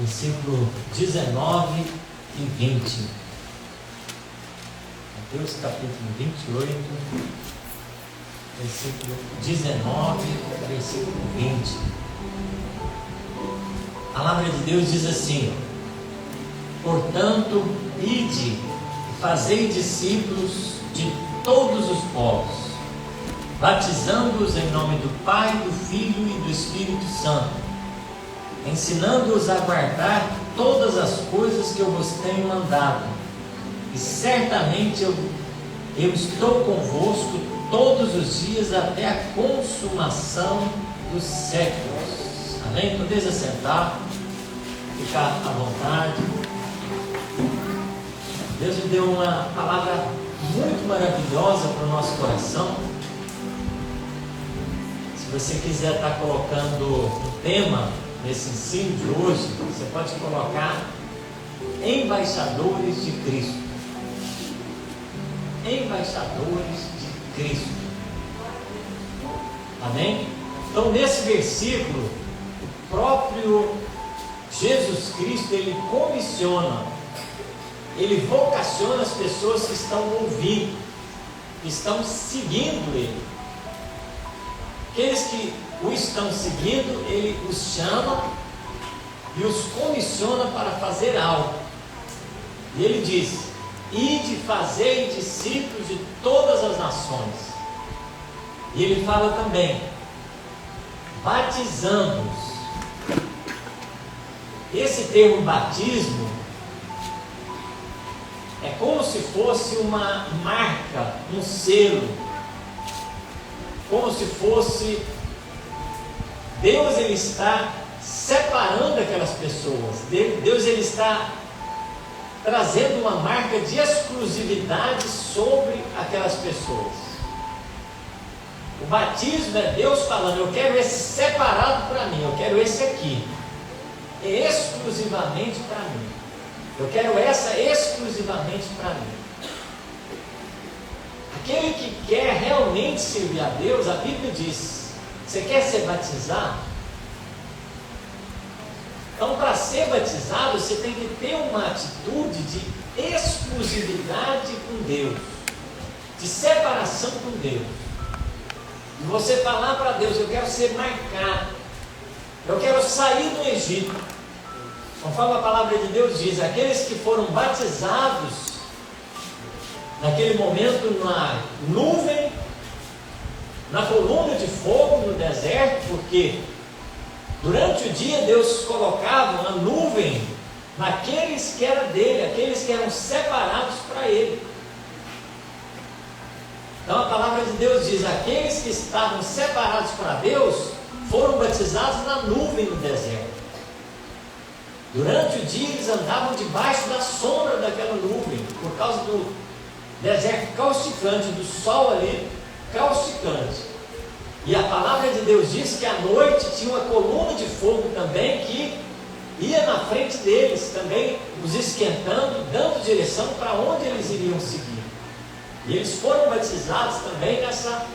versículo 19 e 20. Mateus capítulo 28, versículo 19, versículo 20. A palavra de Deus diz assim: portanto, ide e fazei discípulos de todos os povos, batizando-os em nome do Pai, do Filho e do Espírito Santo, ensinando-os a guardar todas as coisas que eu vos tenho mandado, e certamente eu estou convosco todos os dias até a consumação dos séculos. Amém? Podeis assentar, ficar à vontade. Deus me deu uma palavra muito maravilhosa para o nosso coração. Se você quiser estar colocando um tema nesse ensino de hoje, você pode colocar embaixadores de Cristo. Embaixadores de Cristo. Amém? Então, nesse versículo, o próprio Jesus Cristo, ele comissiona, ele vocaciona as pessoas que estão ouvindo, que estão seguindo ele. Aqueles que o estão seguindo, ele os chama e os comissiona para fazer algo. E ele diz: ide fazei discípulos de todas as nações. E ele fala também: batizando-os. Esse termo batismo é como se fosse uma marca, um selo, como se fosse Deus, ele está separando aquelas pessoas. Deus, ele está trazendo uma marca de exclusividade sobre aquelas pessoas. O batismo é Deus falando: eu quero esse separado para mim, eu quero esse aqui, exclusivamente para mim. Eu quero essa exclusivamente para mim. Aquele que quer realmente servir a Deus, a Bíblia diz: você quer ser batizado? Então, para ser batizado, você tem que ter uma atitude de exclusividade com Deus, de separação com Deus, de você falar para Deus: eu quero ser marcado, eu quero sair do Egito. Conforme a palavra de Deus diz, aqueles que foram batizados naquele momento na nuvem, na coluna de fogo no deserto, porque durante o dia Deus colocava uma nuvem naqueles que eram dele, aqueles que eram separados para ele. Então a palavra de Deus diz: aqueles que estavam separados para Deus foram batizados na nuvem no deserto. Durante o dia eles andavam debaixo da sombra daquela nuvem, por causa do deserto causticante, do sol ali causticante. E a palavra de Deus diz que à noite tinha uma coluna de fogo também que ia na frente deles, também os esquentando, dando direção para onde eles iriam seguir. E eles foram batizados também nessa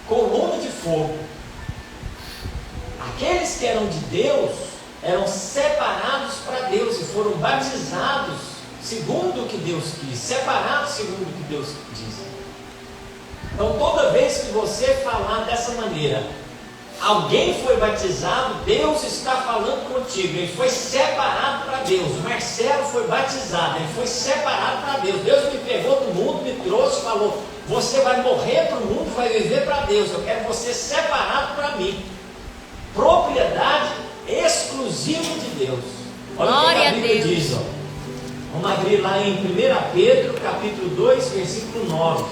coluna de fogo. Aqueles que eram de Deus eram separados para Deus e foram batizados segundo o que Deus quis, separados segundo o que Deus diz. Então, toda vez que você falar dessa maneira, alguém foi batizado, Deus está falando contigo, ele foi separado para Deus. O Marcelo foi batizado, ele foi separado para Deus. Deus me pegou do mundo, me trouxe, falou: você vai morrer para o mundo, vai viver para Deus. Eu quero você separado para mim, propriedade exclusiva de Deus. Olha o que a Bíblia diz, ó. Vamos abrir lá em 1 Pedro capítulo 2, versículo 9.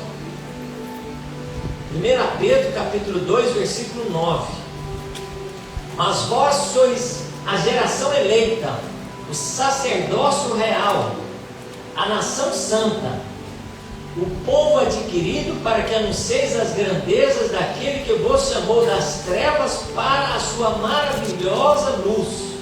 1 Pedro capítulo 2, versículo 9. Mas vós sois a geração eleita, o sacerdócio real, a nação santa, o povo adquirido, para que anuncieis as grandezas daquele que vos chamou das trevas para a sua maravilhosa luz.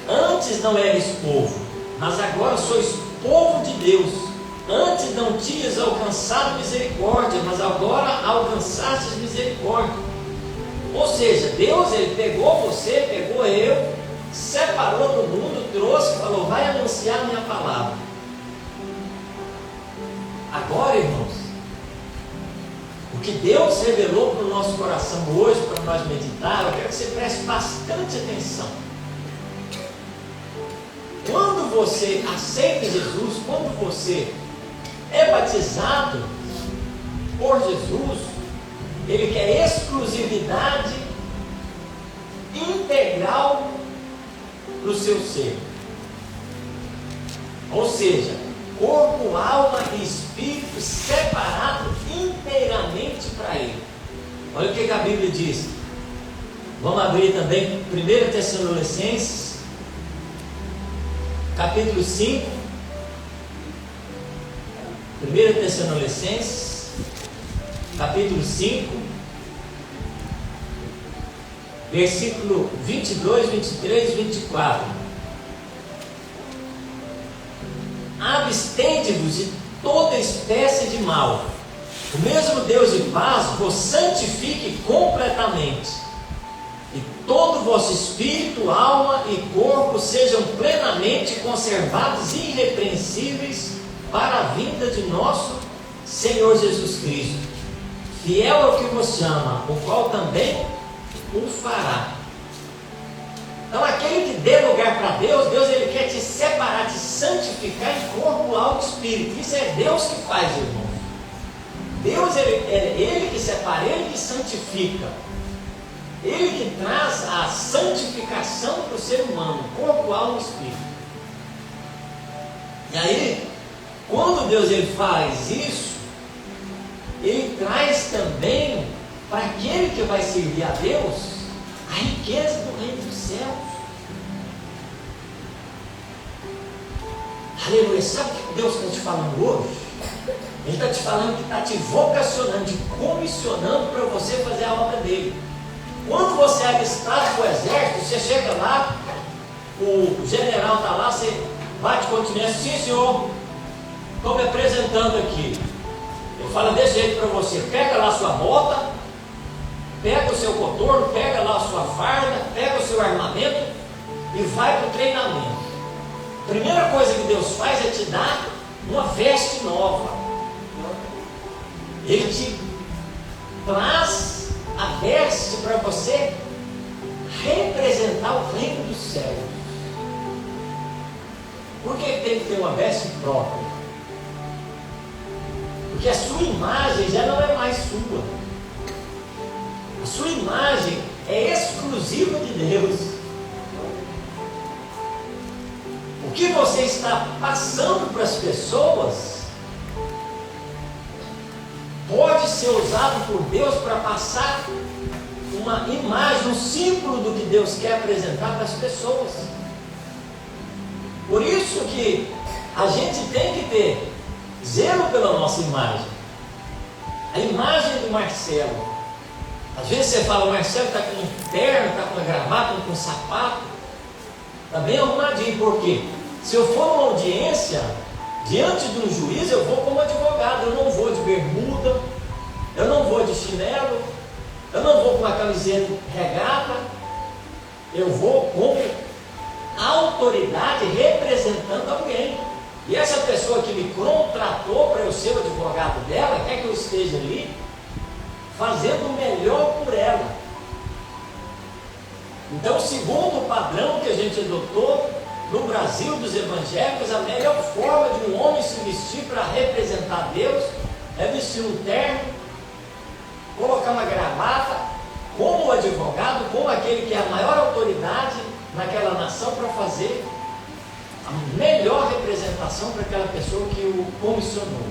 Antes não eres povo, mas agora sois povo de Deus. Antes não tinhas alcançado misericórdia, mas agora alcançastes misericórdia. Ou seja, Deus, ele pegou você, pegou eu, separou do mundo, trouxe e falou: vai anunciar a minha palavra. Agora, irmãos, o que Deus revelou para o nosso coração hoje, para nós meditar, eu quero que você preste bastante atenção. Quando você aceita Jesus, quando você é batizado por Jesus, Ele quer exclusividade integral para o seu ser. Ou seja, corpo, alma e espírito separado inteiramente para Ele. Olha o que a Bíblia diz. Vamos abrir também 1 Tessalonicenses, capítulo 5. 1 Tessalonicenses, capítulo 5, versículo 22, 23 e 24. Abstende-vos de toda espécie de mal. O mesmo Deus de paz vos santifique completamente, e todo o vosso espírito, alma e corpo sejam plenamente conservados irrepreensíveis para a vinda de nosso Senhor Jesus Cristo. Fiel é o que vos chama, o qual também o fará. Então, aquele que dê lugar para Deus, Deus ele quer te separar, te santificar em corpo, alma e espírito. Isso é Deus que faz, irmão. Deus é Ele que separa, Ele que santifica. Ele que traz a santificação para o ser humano, corpo, alma e espírito. E aí, quando Deus ele faz isso, Ele traz também para aquele que vai servir a Deus a riqueza do reino dos céus. Aleluia. Sabe o que Deus está te falando hoje? Ele está te falando que está te vocacionando, te comissionando para você fazer a obra dele. Quando você é alistado para o exército, você chega lá, o general está lá, você bate continência: sim senhor, estou me apresentando aqui. Ele fala desse jeito para você: pega lá sua bota, pega o seu coturno, pega lá a sua farda, pega o seu armamento e vai para o treinamento. A primeira coisa que Deus faz é te dar uma veste nova. Ele te traz a veste para você representar o reino dos céus. Por que tem que ter uma veste própria? Porque a sua imagem já não é mais sua. A sua imagem é exclusiva de Deus. O que você está passando para as pessoas pode ser usado por Deus para passar uma imagem, um símbolo do que Deus quer apresentar para as pessoas. Por isso que a gente tem que ter zelo pela nossa imagem. A imagem do Marcelo. Às vezes você fala: o Marcelo está com um terno, está com uma gravata, com um sapato, está bem arrumadinho. Por quê? Se eu for numa audiência diante de um juiz, eu vou como advogado. Eu não vou de bermuda, eu não vou de chinelo, eu não vou com uma camiseta regata. Eu vou como autoridade representando alguém. E essa pessoa que me contratou para eu ser o advogado dela quer que eu esteja ali fazendo o melhor por ela. Então, segundo o padrão que a gente adotou no Brasil dos evangélicos, a melhor forma de um homem se vestir para representar Deus é vestir um terno, colocar uma gravata, como advogado, como aquele que é a maior autoridade naquela nação, para fazer a melhor representação para aquela pessoa que o comissionou,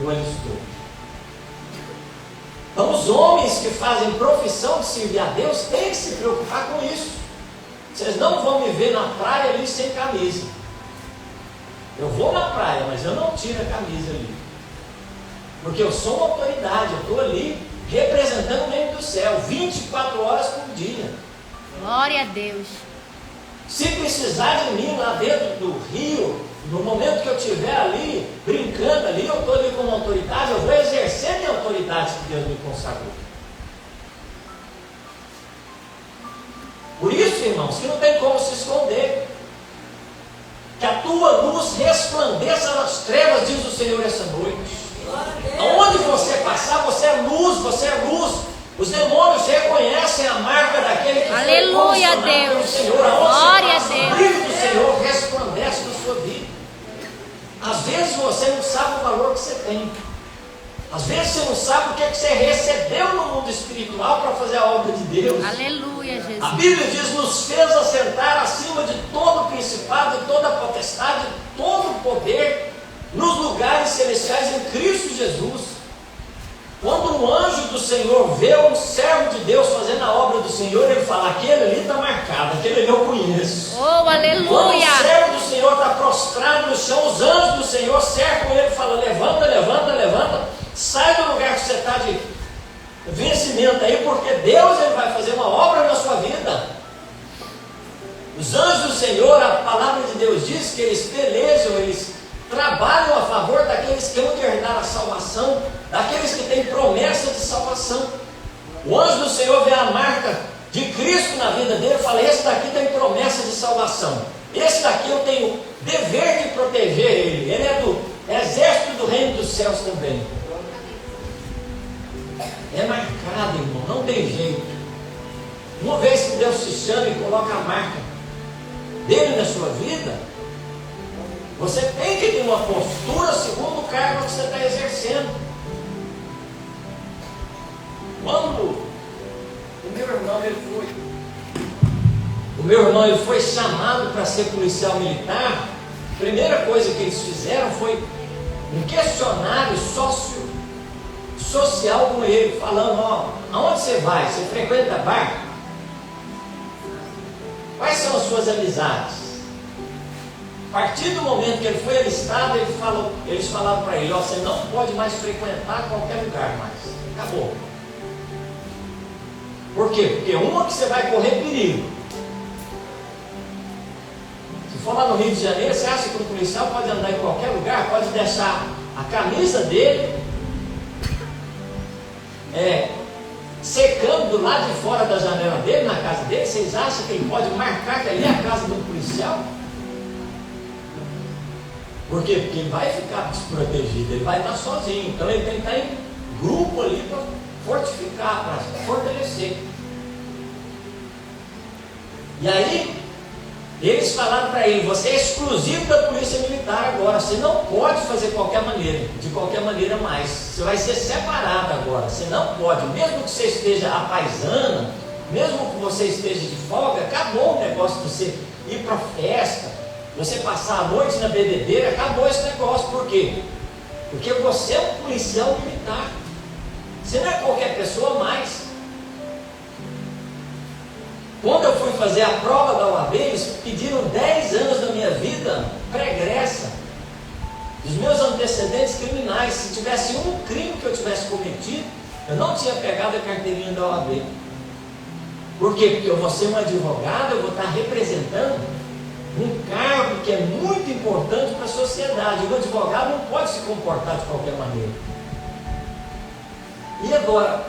o alistou. Então, os homens que fazem profissão de servir a Deus têm que se preocupar com isso. Vocês não vão me ver na praia ali sem camisa. Eu vou na praia, mas eu não tiro a camisa ali, porque eu sou uma autoridade. Eu estou ali representando o reino do céu 24 horas por dia. Glória a Deus. Se precisar de mim lá dentro do rio, no momento que eu estiver ali, brincando ali, eu estou ali como autoridade, eu vou exercer a minha autoridade que Deus me consagrou. Por isso, irmãos, que não tem como se esconder. Que a tua luz resplandeça nas trevas, diz o Senhor essa noite. Aonde você passar, você é luz, você é luz. Os demônios reconhecem a marca daquele que Aleluia, foi comissionado pelo Deus. Senhor. Aonde Glória você passa, a Deus. o brilho do Senhor resplandece na sua vida. Às vezes você não sabe o valor que você tem. Às vezes você não sabe o que você recebeu no mundo espiritual para fazer a obra de Deus. Aleluia, A Jesus. Bíblia diz, nos fez assentar acima de todo principado, toda potestade, todo poder, nos lugares celestiais em Cristo Jesus. Quando um anjo do Senhor vê um servo de Deus fazendo a obra do Senhor, ele fala, aquele ali está marcado, aquele ali eu conheço. Oh, Quando o aleluia. servo do Senhor está prostrado no chão, os anjos do Senhor cercam ele e falam, levanta, levanta, levanta, sai do lugar que você está de vencimento aí, porque Deus ele vai fazer uma obra na sua vida. Os anjos do Senhor, a palavra de Deus diz que eles pelejam, eles trabalham a favor daqueles que vão herdar a salvação, daqueles que têm promessa de salvação. O anjo do Senhor vê a marca de Cristo na vida dele e fala, esse daqui tem promessa de salvação, esse daqui eu tenho dever de proteger ele é do exército do reino dos céus também. É marcado, irmão, não tem jeito. Uma vez que Deus te chama e coloca a marca dele na sua vida, você tem que ter uma postura segundo o cargo que você está exercendo. Quando o meu irmão ele foi chamado para ser policial militar, a primeira coisa que eles fizeram foi um questionário social com ele, falando, ó, aonde você vai? Você frequenta bar? Quais são as suas amizades? A partir do momento que ele foi alistado, eles falaram para ele, ó, você não pode mais frequentar qualquer lugar mais. Acabou. Por quê? Porque uma que você vai correr perigo. Se for lá no Rio de Janeiro, você acha que o policial pode andar em qualquer lugar, pode deixar a camisa dele secando do lado de fora da janela dele, na casa dele. Vocês acham que ele pode marcar que ali é a casa do policial? Por quê? Porque ele vai ficar desprotegido, ele vai estar sozinho. Então ele tem que estar em grupo ali para fortificar, para fortalecer. E aí, eles falaram para ele, você é exclusivo da polícia militar agora, você não pode fazer de qualquer maneira mais, você vai ser separado agora, você não pode, mesmo que você esteja à paisana, mesmo que você esteja de folga, acabou o negócio de você ir para festa, você passar a noite na bebedeira, acabou esse negócio. Por quê? Porque você é um policial militar, você não é qualquer pessoa mais. Quando eu fui fazer a prova da OAB, eles pediram 10 anos da minha vida pregressa, dos meus antecedentes criminais. Se tivesse um crime que eu tivesse cometido, eu não tinha pegado a carteirinha da OAB. Por quê? Porque eu vou ser um advogado, eu vou estar representando um cargo que é muito importante para a sociedade. O advogado não pode se comportar de qualquer maneira. E agora,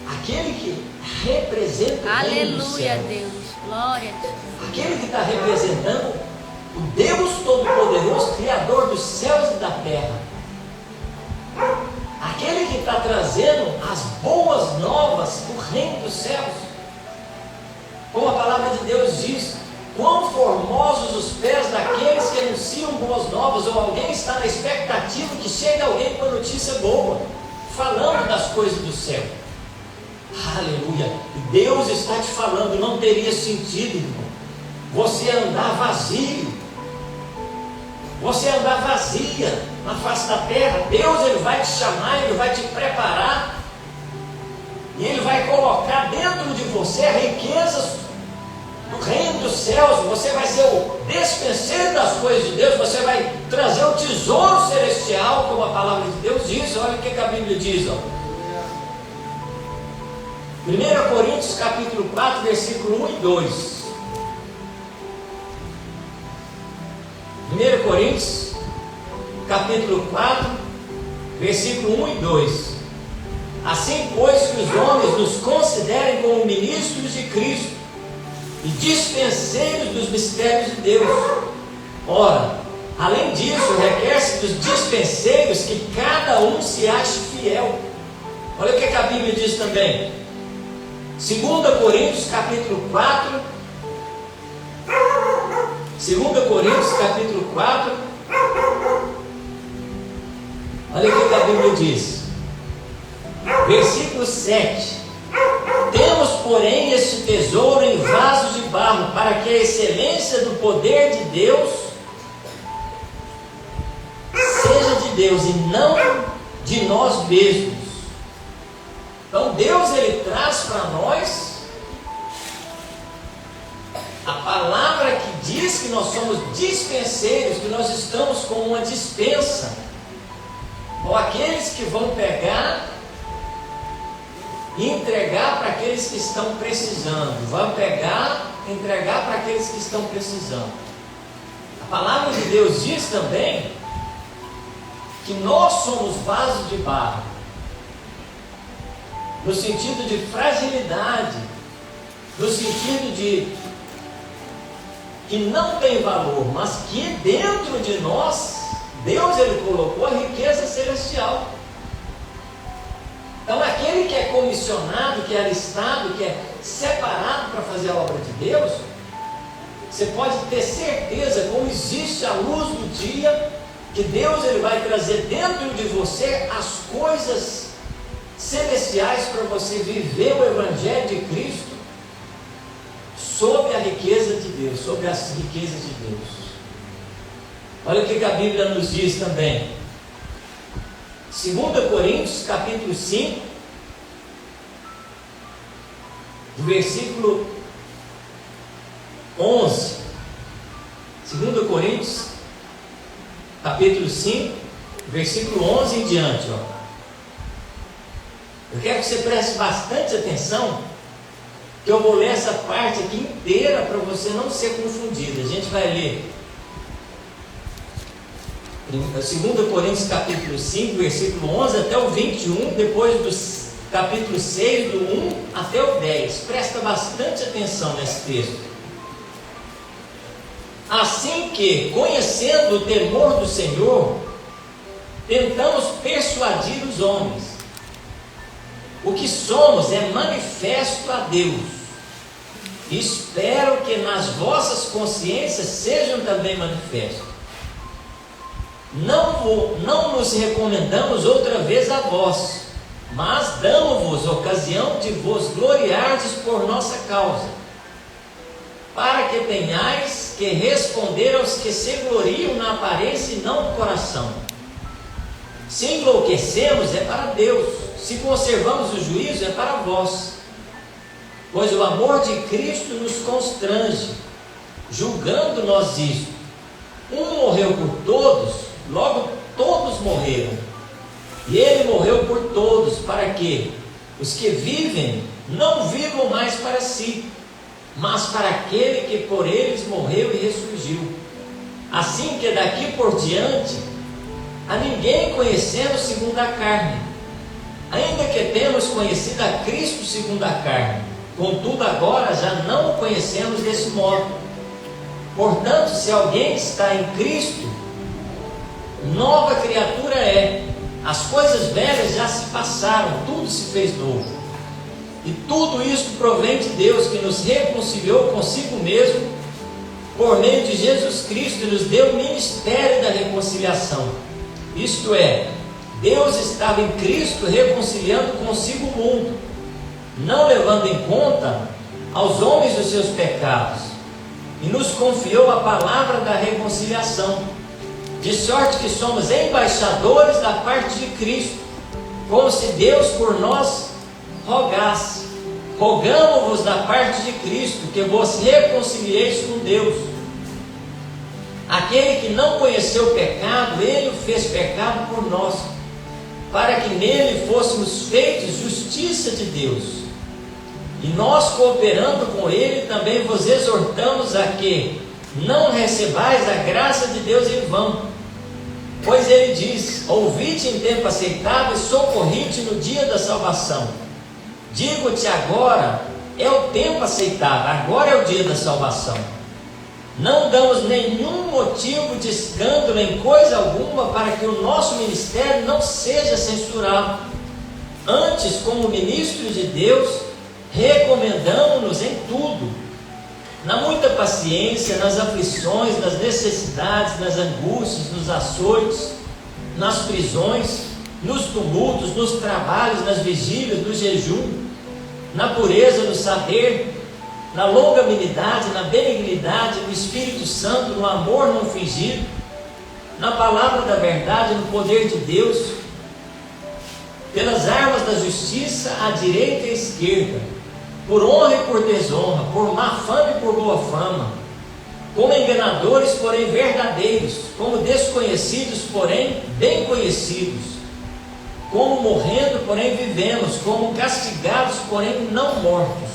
aquele que representa o reino dos Aleluia, céus, Deus. Glória a Deus. aquele que está representando o Deus Todo-Poderoso, Criador dos céus e da terra, aquele que está trazendo as boas novas do reino dos céus, como a palavra de Deus diz, quão formosos os pés daqueles que anunciam boas novas, ou alguém está na expectativa que chegue alguém com a notícia boa, falando das coisas do céu. Aleluia. E Deus está te falando, não teria sentido, irmão, você andar vazio, você andar vazia na face da terra. Deus ele vai te chamar, ele vai te preparar, e ele vai colocar dentro de você riquezas do reino dos céus. Você vai ser o despenseiro das coisas de Deus, você vai trazer o tesouro celestial, como a palavra de Deus diz. Olha o que a Bíblia diz, ó. 1 Coríntios capítulo 4, versículo 1 e 2. 1 Coríntios capítulo 4, versículo 1 e 2. Assim, pois, que os homens nos considerem como ministros de Cristo, e dispenseiros dos mistérios de Deus. Ora, além disso, requer-se dos dispenseiros que cada um se ache fiel. Olha o que a Bíblia diz também. 2 Coríntios capítulo 4. 2 Coríntios capítulo 4. Olha o que a Bíblia diz. Versículo 7. Temos, porém, este tesouro em vasos de barro, para que a excelência do poder de Deus seja de Deus e não de nós mesmos. Então Deus, Ele traz para nós a palavra que diz que nós somos dispenseiros, que nós estamos com uma dispensa, ou aqueles que vão pegar e entregar para aqueles que estão precisando. Vão pegar e entregar para aqueles que estão precisando. A palavra de Deus diz também que nós somos vasos de barro, no sentido de fragilidade, no sentido de que não tem valor, mas que dentro de nós, Deus, Ele colocou a riqueza celestial. Então aquele que é comissionado, que é alistado, que é separado para fazer a obra de Deus, você pode ter certeza, como existe a luz do dia, que Deus, Ele vai trazer dentro de você as coisas celestiais para você viver o Evangelho de Cristo sob a riqueza de Deus, sobre as riquezas de Deus. Olha o que a Bíblia nos diz também. 2 Coríntios capítulo 5, versículo 11. 2 Coríntios capítulo 5, versículo 11 em diante. Eu quero que você preste bastante atenção, que eu vou ler essa parte aqui inteira para você não ser confundido. A gente vai ler 2 Coríntios capítulo 5, versículo 11 até o 21, depois do capítulo 6, do 1 até o 10. Presta bastante atenção nesse texto. Assim que, conhecendo o temor do Senhor, tentamos persuadir os homens. O que somos é manifesto a Deus. Espero que nas vossas consciências sejam também manifestos. Não nos recomendamos outra vez a vós, mas damos-vos ocasião de vos gloriardes por nossa causa, para que tenhais que responder aos que se gloriam na aparência e não no coração. Se enlouquecemos, é para Deus. Se conservamos o juízo, é para vós. Pois o amor de Cristo nos constrange, julgando nós isto: um morreu por todos, logo todos morreram. E Ele morreu por todos, para que os que vivem não vivam mais para si, mas para aquele que por eles morreu e ressurgiu. Assim que daqui por diante a ninguém conhecemos segundo a carne, ainda que temos conhecido a Cristo segundo a carne, contudo agora já não o conhecemos desse modo. Portanto, se alguém está em Cristo, nova criatura é. As coisas velhas já se passaram, tudo se fez novo. E tudo isso provém de Deus, que nos reconciliou consigo mesmo por meio de Jesus Cristo e nos deu o ministério da reconciliação. Isto é, Deus estava em Cristo reconciliando consigo o mundo, não levando em conta aos homens os seus pecados, e nos confiou a palavra da reconciliação, de sorte que somos embaixadores da parte de Cristo, como se Deus por nós rogasse. Rogamo-vos da parte de Cristo, que vos reconcilieis com Deus. Aquele que não conheceu o pecado, Ele o fez pecado por nós, para que nele fôssemos feitos justiça de Deus. E nós, cooperando com Ele, também vos exortamos a que não recebais a graça de Deus em vão. Pois Ele diz: ouvi-te em tempo aceitável e socorri-te no dia da salvação. Digo-te agora, é o tempo aceitável, agora é o dia da salvação. Não damos nenhum motivo de escândalo em coisa alguma para que o nosso ministério não seja censurado. Antes, como ministros de Deus, recomendamos-nos em tudo, na muita paciência, nas aflições, nas necessidades, nas angústias, nos açoites, nas prisões, nos tumultos, nos trabalhos, nas vigílias, no jejum, na pureza, no saber, na longanimidade, na benignidade, no Espírito Santo, no amor não fingido, na palavra da verdade, no poder de Deus, pelas armas da justiça à direita e à esquerda, por honra e por desonra, por má fama e por boa fama, como enganadores, porém verdadeiros, como desconhecidos, porém bem conhecidos, como morrendo, porém vivemos, como castigados, porém não mortos,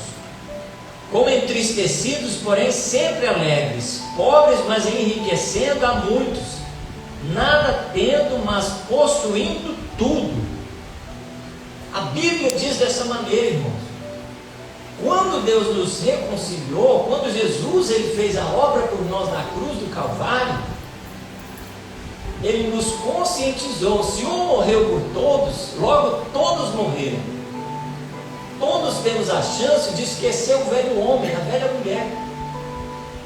como entristecidos, porém sempre alegres, pobres, mas enriquecendo a muitos, nada tendo, mas possuindo tudo. A Bíblia diz dessa maneira, irmãos. Quando Deus nos reconciliou, quando Jesus ele fez a obra por nós na cruz do Calvário, Ele nos conscientizou. Se um morreu por todos, logo todos morreram. Todos temos a chance de esquecer o velho homem, a velha mulher,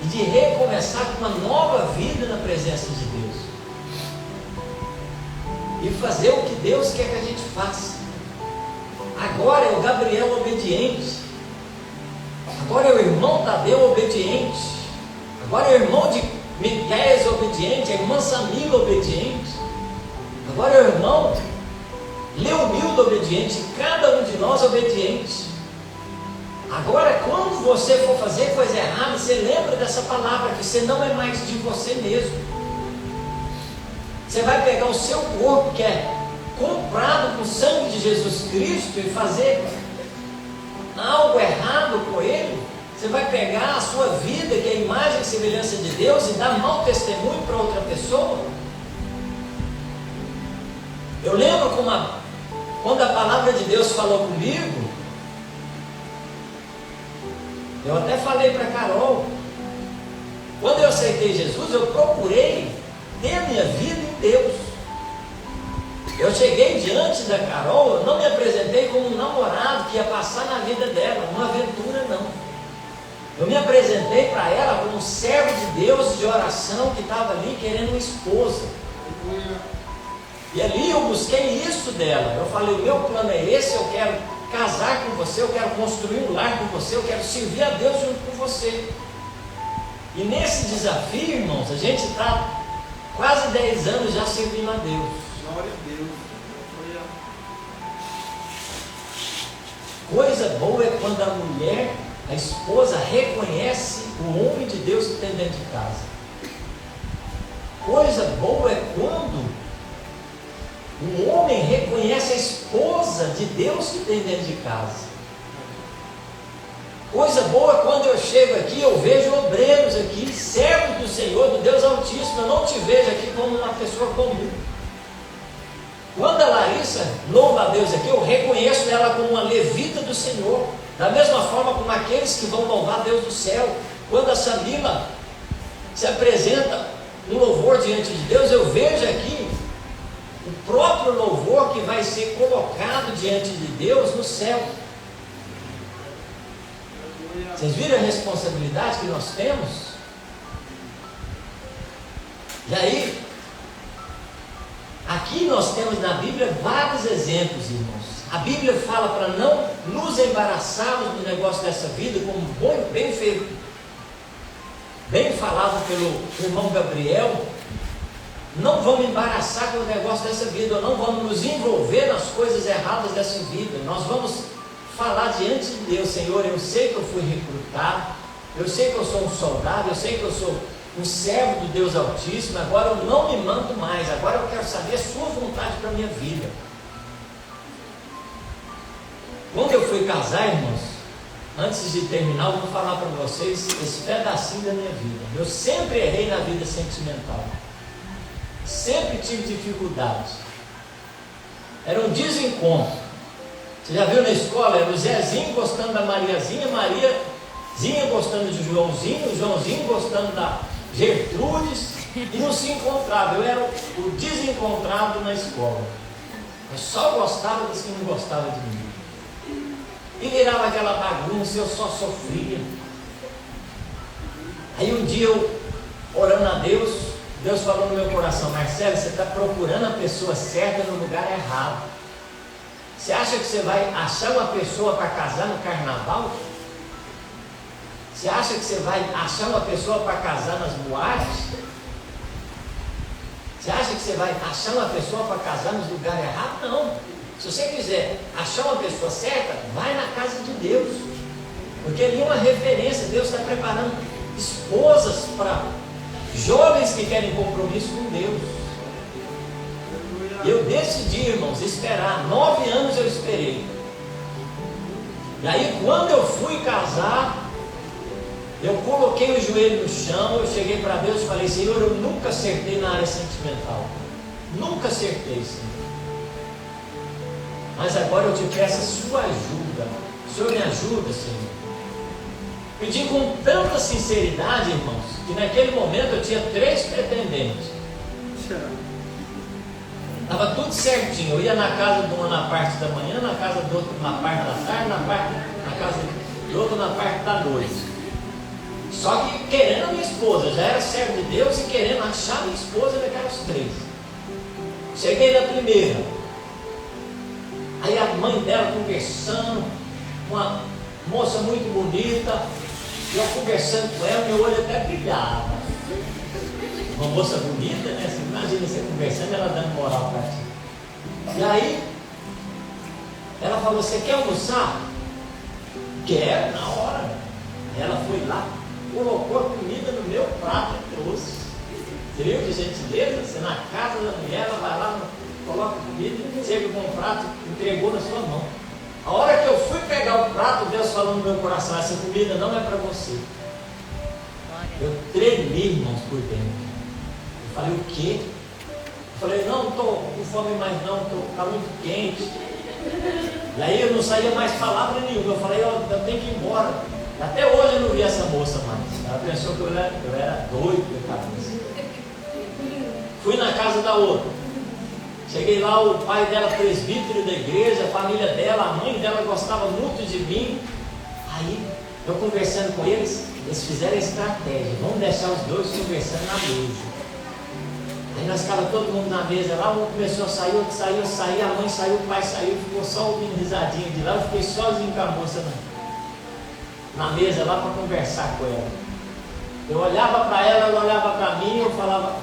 e de recomeçar com uma nova vida na presença de Deus, e fazer o que Deus quer que a gente faça. Agora é o Gabriel obediente, agora é o irmão Tadeu obediente, agora é o irmão de Miqueias obediente, a irmã Samila obediente, agora é o irmão Leomildo obediente, cada um de nós obediente. Agora, quando você for fazer coisa errada, você lembra dessa palavra, que você não é mais de você mesmo. Você vai pegar o seu corpo, que é comprado com o sangue de Jesus Cristo, e fazer algo errado com ele. Você vai pegar a sua vida, que é a imagem e semelhança de Deus, e dar mau testemunho para outra pessoa. Eu lembro quando a palavra de Deus falou comigo, eu até falei para Carol, quando eu aceitei Jesus, eu procurei ter a minha vida em Deus. Eu cheguei diante da Carol, eu não me apresentei como um namorado que ia passar na vida dela, uma aventura não. Eu me apresentei para ela como um servo de Deus de oração que estava ali querendo uma esposa. E ali eu busquei isso dela. Eu falei, o meu plano é esse, eu quero casar com você, eu quero construir um lar com você, eu quero servir a Deus junto com você. E nesse desafio, irmãos, a gente está quase 10 anos já servindo a Deus. Glória a Deus. Coisa boa é quando a mulher, a esposa, reconhece o homem de Deus que tem dentro de casa. Coisa boa é quando o homem reconhece a esposa de Deus que tem dentro de casa. Coisa boa é quando eu chego aqui, eu vejo obreiros aqui, servos do Senhor, do Deus Altíssimo. Eu não te vejo aqui como uma pessoa comum. Quando a Larissa louva a Deus aqui, eu reconheço ela como uma levita do Senhor. Da mesma forma como aqueles que vão louvar a Deus do céu. Quando a Samila se apresenta um louvor diante de Deus, eu vejo aqui o próprio louvor que vai ser colocado diante de Deus no céu. Vocês viram a responsabilidade que nós temos? E aí, aqui nós temos na Bíblia vários exemplos, irmãos. A Bíblia fala para não nos embaraçarmos no negócio dessa vida, como bem falado pelo irmão Gabriel. Não vamos embaraçar com o negócio dessa vida, ou não vamos nos envolver nas coisas erradas dessa vida. Nós vamos falar diante de Deus: Senhor, eu sei que eu fui recrutado, eu sei que eu sou um soldado, eu sei que eu sou um servo do Deus Altíssimo, agora eu não me mando mais, agora eu quero saber a sua vontade para a minha vida. Quando eu fui casar, irmãos, antes de terminar, eu vou falar para vocês esse pedacinho da minha vida. Eu sempre errei na vida sentimental. Sempre tive dificuldade. Era um desencontro. Você já viu na escola? Era o Zezinho gostando da Mariazinha, Mariazinha gostando de Joãozinho, Joãozinho gostando da Gertrudes, e não se encontrava. Eu era o desencontrado na escola. Eu só gostava dos que não gostavam de mim. E virava aquela bagunça, eu só sofria. Aí um dia eu, orando a Deus, Deus falou no meu coração: Marcelo, você está procurando a pessoa certa no lugar errado. Você acha que você vai achar uma pessoa para casar no carnaval? Você acha que você vai achar uma pessoa para casar nas boates? Você acha que você vai achar uma pessoa para casar nos lugares errados? Não. Se você quiser achar uma pessoa certa, vai na casa de Deus. Porque ali é uma referência. Deus está preparando esposas para jovens que querem compromisso com Deus. Eu decidi, irmãos, esperar. 9 anos eu esperei. E aí quando eu fui casar, eu coloquei o joelho no chão, eu cheguei para Deus e falei: Senhor, eu nunca acertei na área sentimental. Nunca acertei, Senhor. Mas agora eu te peço a sua ajuda. O Senhor me ajuda, Senhor. Pedi com tanta sinceridade, irmãos, que naquele momento eu tinha 3 pretendentes. Estava tudo certinho. Eu ia na casa de uma na parte da manhã, na casa do outro na parte da tarde, na casa do outro na parte da noite. Só que querendo a minha esposa, já era servo de Deus e querendo achar a minha esposa daquelas 3. Cheguei na primeira. Aí a mãe dela conversando, uma moça muito bonita, eu conversando com ela, meu olho até brilhava. Uma moça bonita, né? Você imagina você conversando, ela dando moral para ti. E aí, ela falou: você quer almoçar? Quero, na hora. Ela foi lá, colocou a comida no meu prato e trouxe. Você viu que gentileza? Você na casa da mulher, ela vai lá, coloca a comida, chega com o prato, entregou na sua mão. A hora que eu fui pegar o prato, Deus falou no meu coração: essa comida não é para você. Eu tremi, irmãos, por dentro. Eu falei: o quê? Eu falei: não estou com fome mais não, está muito quente. E aí eu não saía mais palavra nenhuma. Eu falei: eu tenho que ir embora. Até hoje eu não vi essa moça mais. Ela pensou que eu era doido da cabeça. Fui na casa da outra. Cheguei lá, o pai dela presbítero da igreja, a família dela, a mãe dela gostava muito de mim. Aí, eu conversando com eles, eles fizeram a estratégia: vamos deixar os dois conversando na mesa. Aí nós ficava todo mundo na mesa lá, um começou a sair, outro saiu, eu saí, a mãe saiu, o pai saiu, ficou só ouvindo risadinha de lá. Eu fiquei sozinho com a moça na mesa lá para conversar com ela. Eu olhava para ela, ela olhava para mim, eu falava: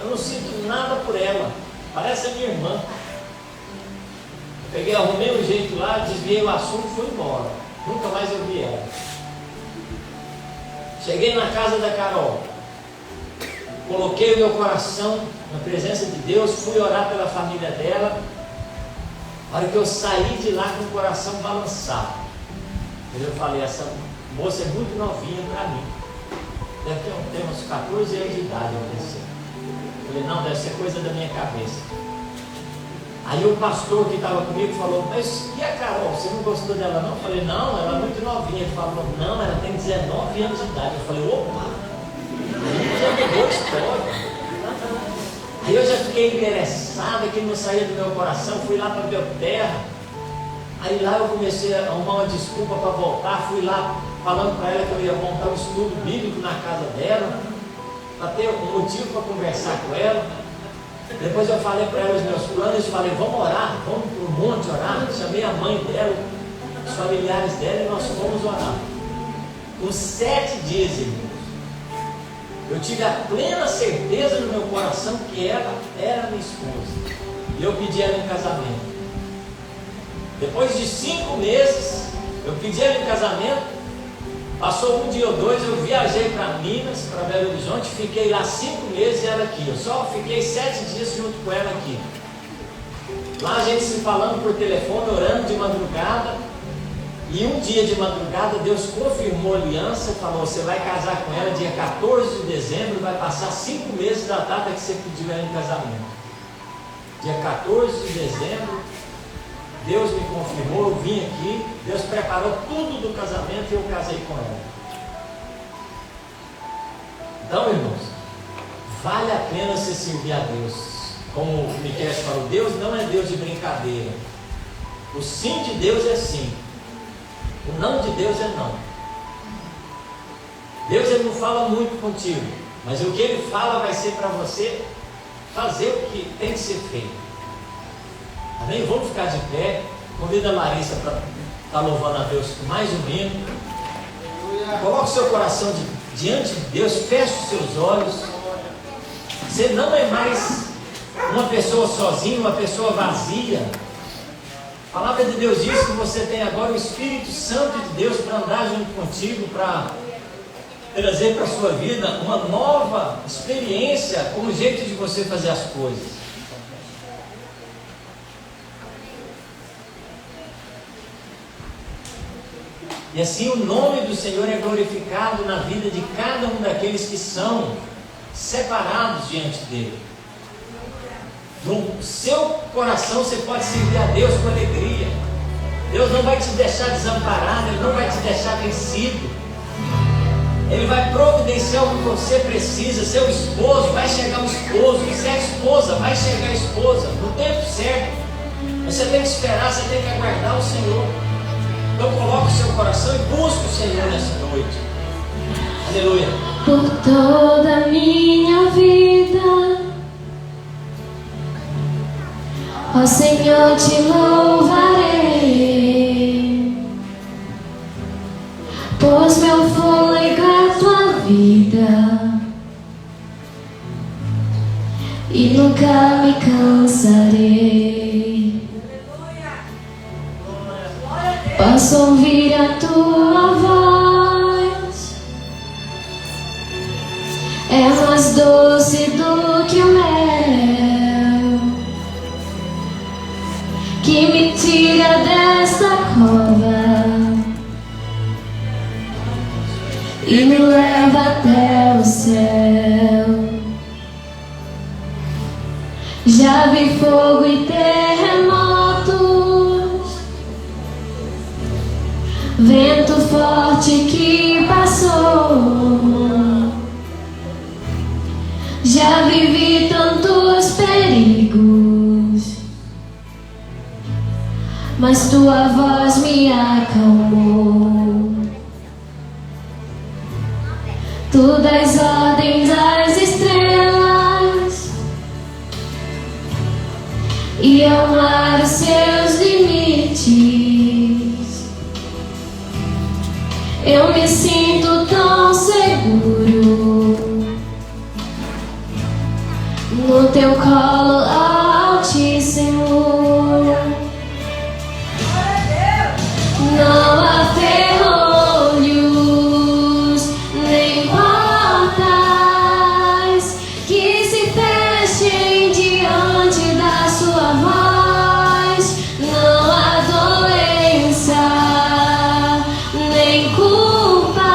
eu não sinto nada por ela, parece a minha irmã. Eu peguei, arrumei um jeito lá, desviei o assunto e fui embora. Nunca mais eu vi ela. Cheguei na casa da Carol, coloquei o meu coração na presença de Deus, fui orar pela família dela. A hora que eu saí de lá com o coração balançado, eu falei: essa moça é muito novinha para mim, deve ter uns 14 anos de idade. Eu pensei. Falei: não, deve ser coisa da minha cabeça. Aí o pastor que estava comigo falou: mas e a Carol, você não gostou dela não? Eu falei: não, ela é muito novinha. Ele falou: não, ela tem 19 anos de idade. Eu falei: opa, aí já mudou a história. Aí eu já fiquei interessado, aquilo não saía do meu coração. Fui lá para Belterra. Aí lá eu comecei a arrumar uma desculpa para voltar. Fui lá falando para ela que eu ia montar um estudo bíblico na casa dela, para ter um motivo para conversar com ela. Depois eu falei para ela os meus planos, falei: vamos orar, vamos para o monte orar. Chamei a mãe dela, os familiares dela, e nós fomos orar. Com 7 dias, irmãos, eu tive a plena certeza no meu coração que ela era minha esposa. E eu pedi ela em casamento. Depois de 5 meses, eu pedi ela em casamento. Passou um dia ou dois, eu viajei para Minas, para Belo Horizonte, fiquei lá 5 meses e ela aqui. Eu só fiquei 7 dias junto com ela aqui. Lá a gente se falando por telefone, orando de madrugada. E um dia de madrugada Deus confirmou a aliança e falou: você vai casar com ela dia 14 de dezembro, vai passar 5 meses da data que você pediu ela em casamento. Dia 14 de dezembro, Deus me confirmou, eu vim aqui, Deus preparou tudo do casamento e eu casei com ela. Então, irmãos, vale a pena você servir a Deus. Como o Miquel falou, Deus não é Deus de brincadeira. O sim de Deus é sim, o não de Deus é não. Deus, ele não fala muito contigo, mas o que ele fala vai ser para você fazer o que tem que ser feito. Amém? Vamos ficar de pé. Convido a Larissa para estar louvando a Deus com mais um hino. Coloque o seu coração diante de Deus, feche os seus olhos. Você não é mais uma pessoa sozinha, uma pessoa vazia. A palavra de Deus diz que você tem agora o Espírito Santo de Deus para andar junto contigo, para trazer para a sua vida uma nova experiência com o jeito de você fazer as coisas. E assim o nome do Senhor é glorificado na vida de cada um daqueles que são separados diante dele. No seu coração você pode servir a Deus com alegria. Deus não vai te deixar desamparado, Ele não vai te deixar vencido. Ele vai providenciar o que você precisa. Seu esposo, vai chegar o esposo. Se é a esposa, vai chegar a esposa no tempo certo. Você tem que esperar, você tem que aguardar o Senhor. Então coloque o seu coração e busque o Senhor nessa noite. Aleluia. Por toda a minha vida, ó Senhor, te louvarei, pois meu fôlego é a tua vida e nunca me cansarei. Posso ouvir a tua voz, é mais doce do que o mel, que me tira desta cova e me leva até o céu. Já vi fogo e terremotos, vento forte que passou. Já vivi tantos perigos, mas tua voz me acalmou. Tu dás ordens às estrelas e ao mar os seus limites. Eu me sinto tão seguro no teu colo, Altíssimo. Não há ferrolhos nem portas que se fechem diante da sua voz. Não há doença nem culpa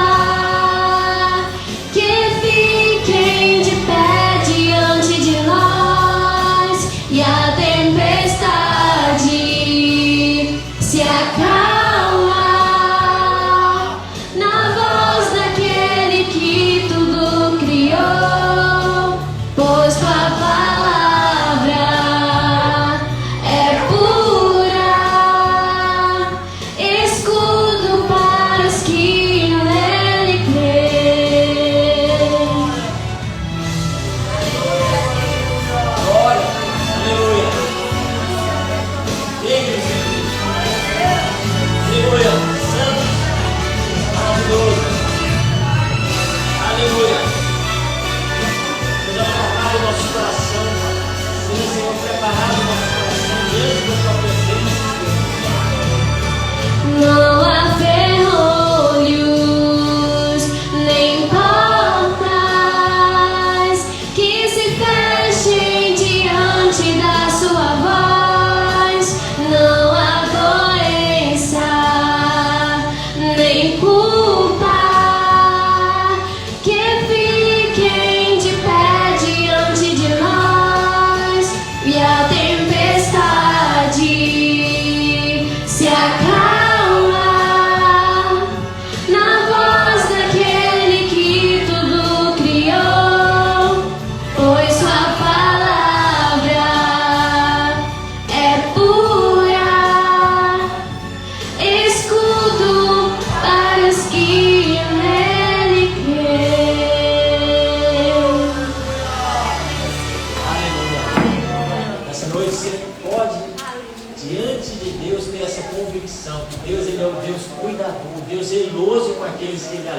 que fiquem de pé diante de nós.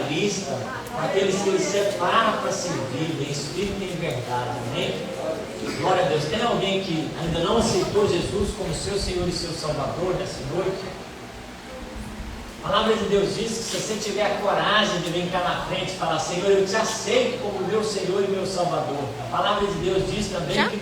lista com aqueles que Ele separa para servir em espírito e em verdade. Amém? Glória a Deus. Tem alguém que ainda não aceitou Jesus como seu Senhor e seu Salvador nessa noite? A palavra de Deus diz que se você tiver a coragem de vir cá na frente e falar: Senhor, eu te aceito como meu Senhor e meu Salvador. A palavra de Deus diz também que